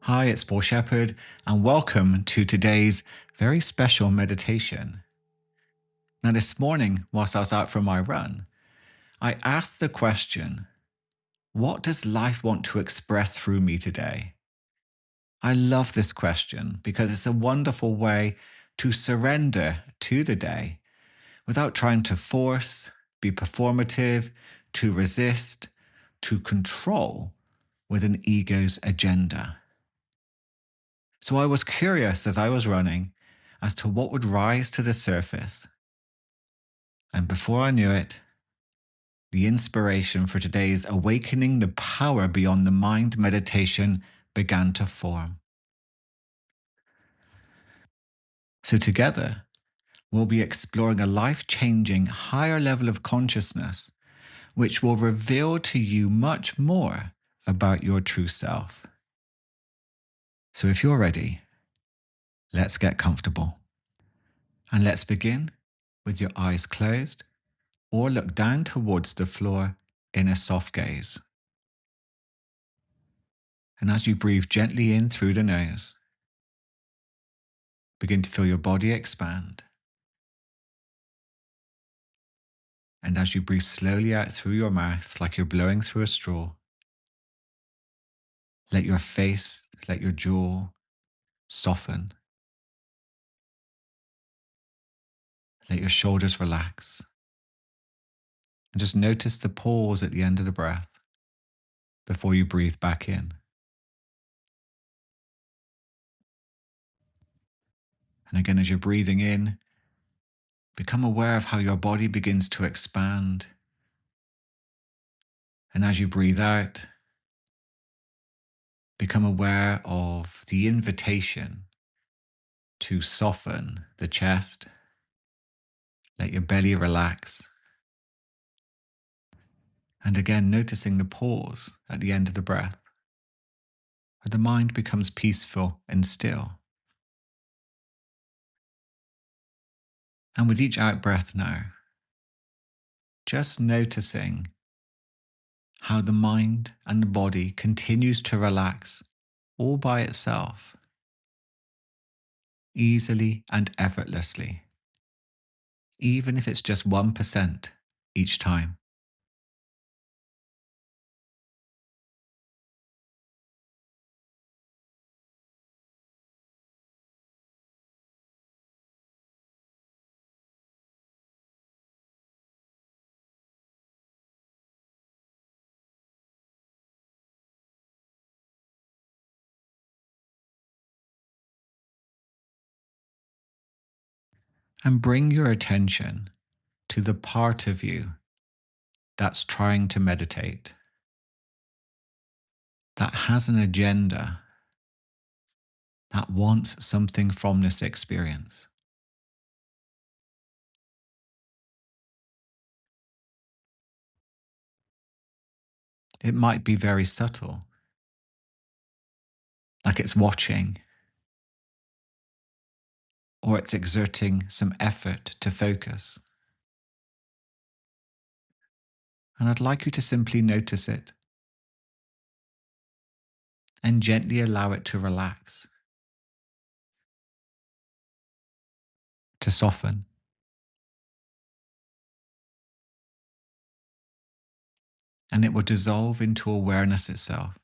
Hi, it's Paul Shepherd, and welcome to today's very special meditation. Now, this morning, whilst I was out for my run, I asked the question, what does life want to express through me today? I love this question because it's a wonderful way to surrender to the day without trying to force, be performative, to resist, to control with an ego's agenda. So I was curious as I was running as to what would rise to the surface. And before I knew it, the inspiration for today's Awakening the Power Beyond the Mind meditation began to form. So together, we'll be exploring a life-changing higher level of consciousness, which will reveal to you much more about your true self. So if you're ready, let's get comfortable. And let's begin with your eyes closed or look down towards the floor in a soft gaze. And as you breathe gently in through the nose, begin to feel your body expand. And as you breathe slowly out through your mouth, like you're blowing through a straw, let your face, let your jaw soften. Let your shoulders relax. And just notice the pause at the end of the breath before you breathe back in. And again, as you're breathing in, become aware of how your body begins to expand. And as you breathe out, become aware of the invitation to soften the chest. Let your belly relax. And again, noticing the pause at the end of the breath, where the mind becomes peaceful and still. And with each out breath now, just noticing how the mind and the body continues to relax all by itself, easily and effortlessly, even if it's just 1% each time. And bring your attention to the part of you that's trying to meditate, that has an agenda, that wants something from this experience. It might be very subtle, like it's watching, or it's exerting some effort to focus. And I'd like you to simply notice it and gently allow it to relax, to soften, and it will dissolve into awareness itself.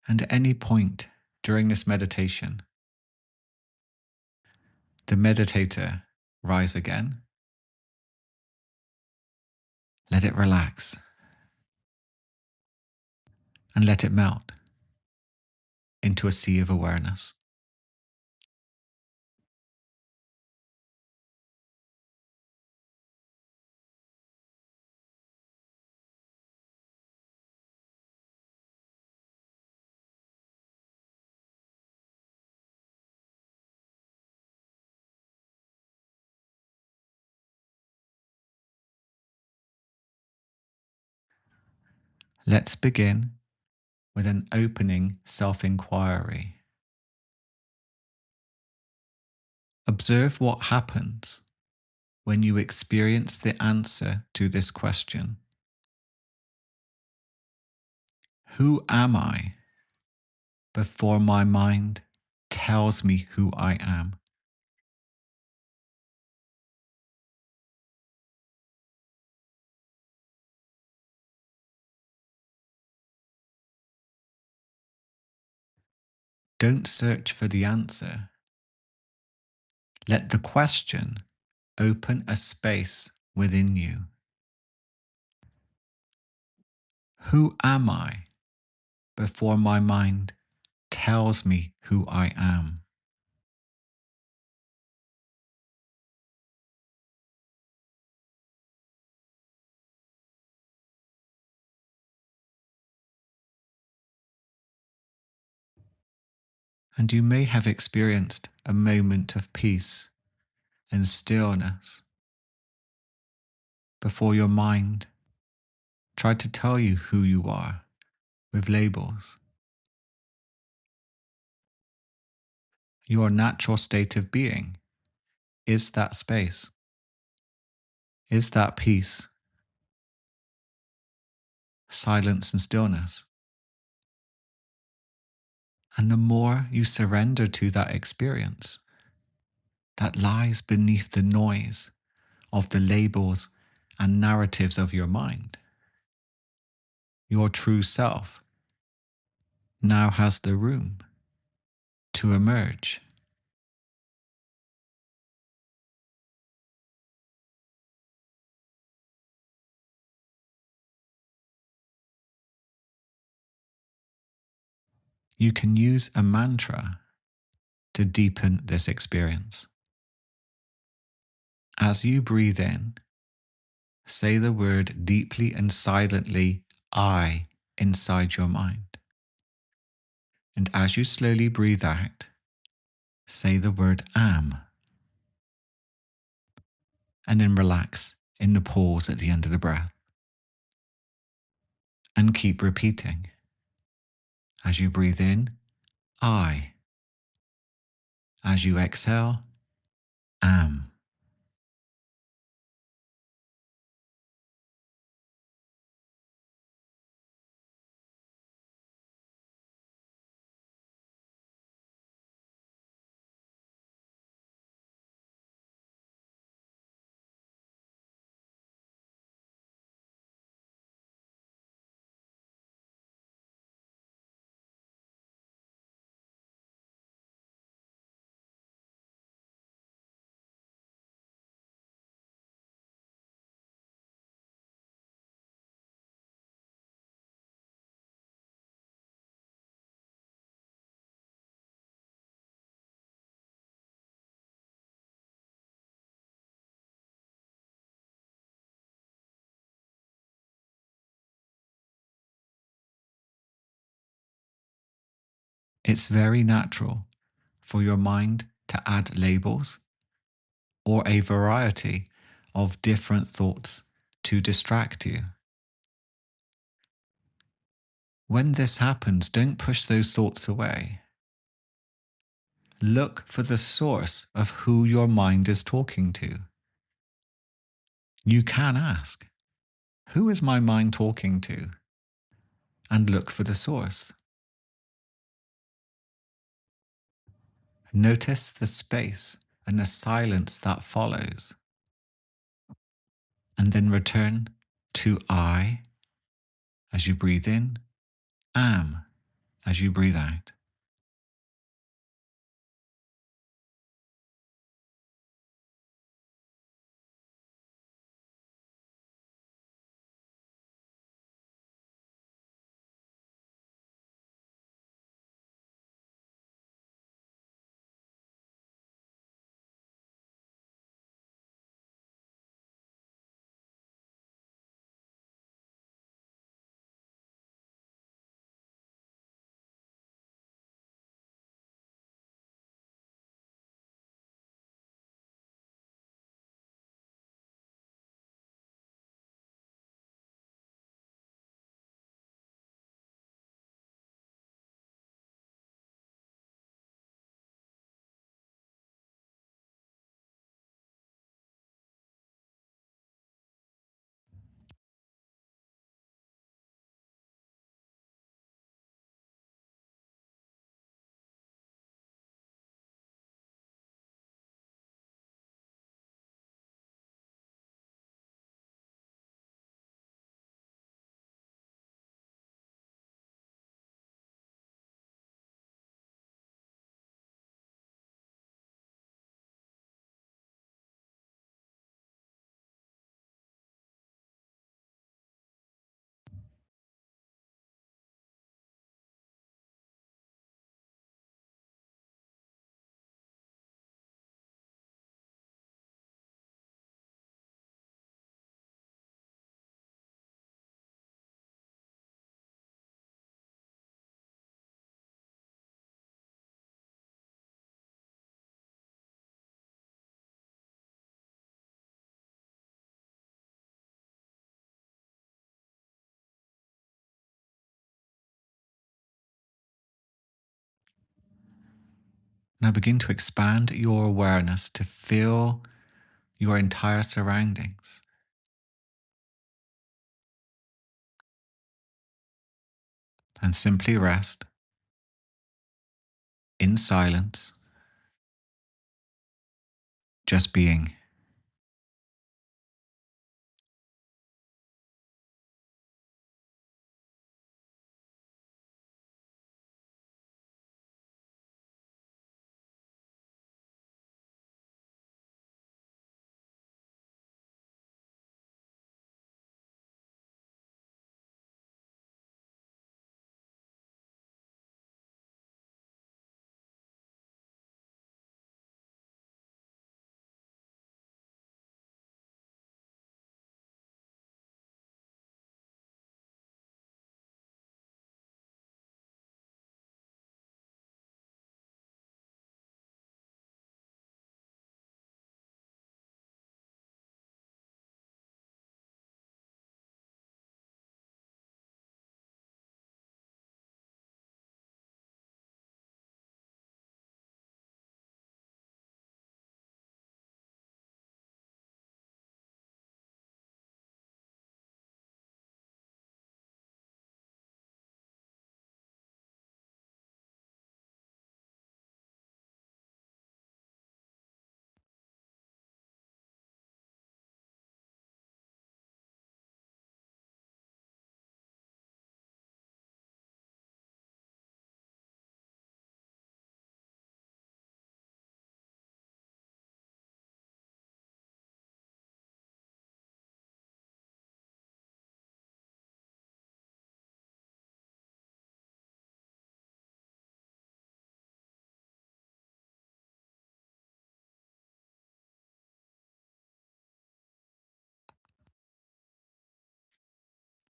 And at any point during this meditation, the meditator rise again. Let it relax and let it melt into a sea of awareness. Let's begin with an opening self-inquiry. Observe what happens when you experience the answer to this question. Who am I before my mind tells me who I am? Don't search for the answer. Let the question open a space within you. Who am I before my mind tells me who I am? And you may have experienced a moment of peace and stillness before your mind tried to tell you who you are with labels. Your natural state of being is that space, is that peace, silence, and stillness. And the more you surrender to that experience that lies beneath the noise of the labels and narratives of your mind, your true self now has the room to emerge. You can use a mantra to deepen this experience. As you breathe in, say the word deeply and silently, I, inside your mind. And as you slowly breathe out, say the word am. And then relax in the pause at the end of the breath. And keep repeating. As you breathe in, I. As you exhale, am. It's very natural for your mind to add labels or a variety of different thoughts to distract you. When this happens, don't push those thoughts away. Look for the source of who your mind is talking to. You can ask, who is my mind talking to? And look for the source. Notice the space and the silence that follows. And then return to I as you breathe in, am as you breathe out. Now begin to expand your awareness to feel your entire surroundings. And simply rest in silence, just being.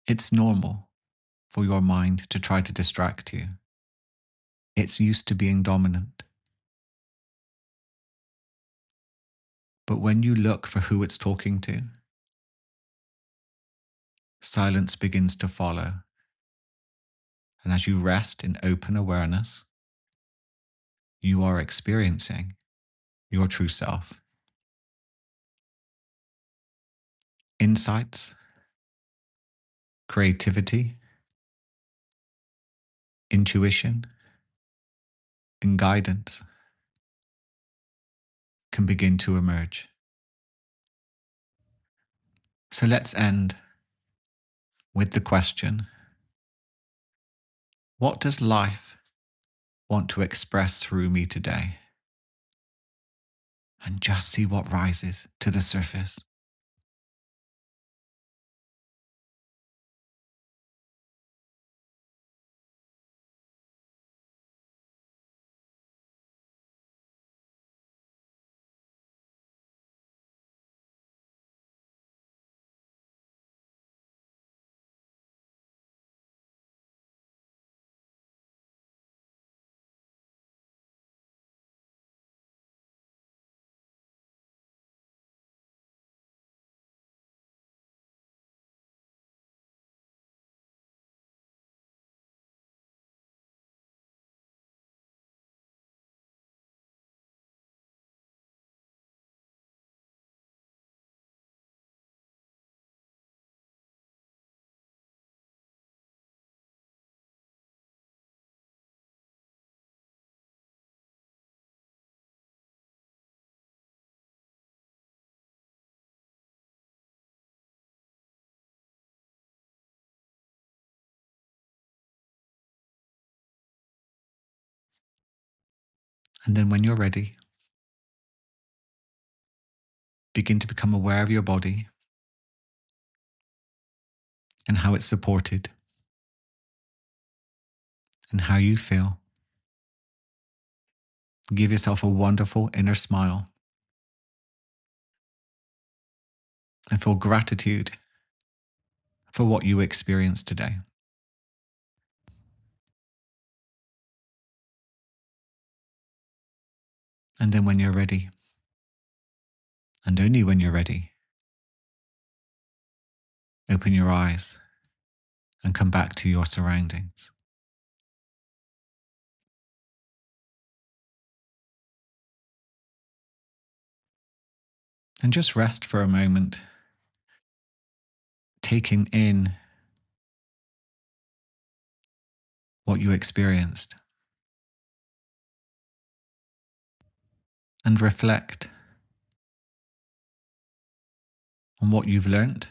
It's normal for your mind to try to distract you. It's used to being dominant. But when you look for who it's talking to, silence begins to follow. And as you rest in open awareness, you are experiencing your true self. Insights, creativity, intuition, and guidance can begin to emerge. So let's end with the question, what does life want to express through me today? And just see what rises to the surface. And then when you're ready, begin to become aware of your body and how it's supported and how you feel. Give yourself a wonderful inner smile and feel gratitude for what you experienced today. And then when you're ready, and only when you're ready, open your eyes and come back to your surroundings. And just rest for a moment, taking in what you experienced, and reflect on what you've learnt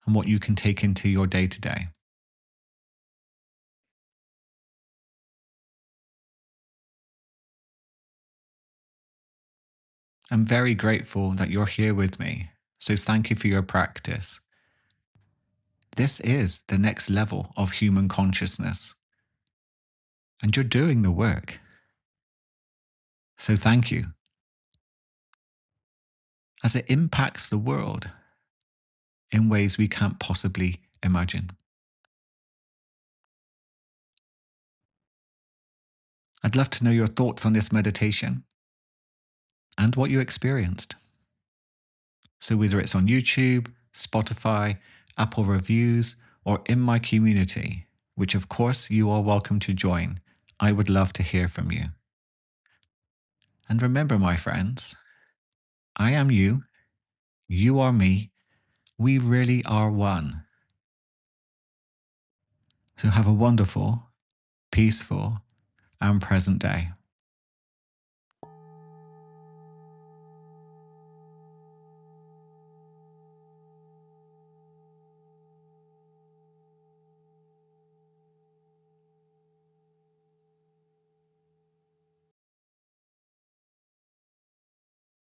and what you can take into your day to day. I'm very grateful that you're here with me, so thank you for your practice. This is the next level of human consciousness, and you're doing the work. So thank you, as it impacts the world in ways we can't possibly imagine. I'd love to know your thoughts on this meditation and what you experienced. So whether it's on YouTube, Spotify, Apple reviews, or in my community, which of course you are welcome to join, I would love to hear from you. And remember, my friends, I am you, you are me, we really are one. So have a wonderful, peaceful, and present day.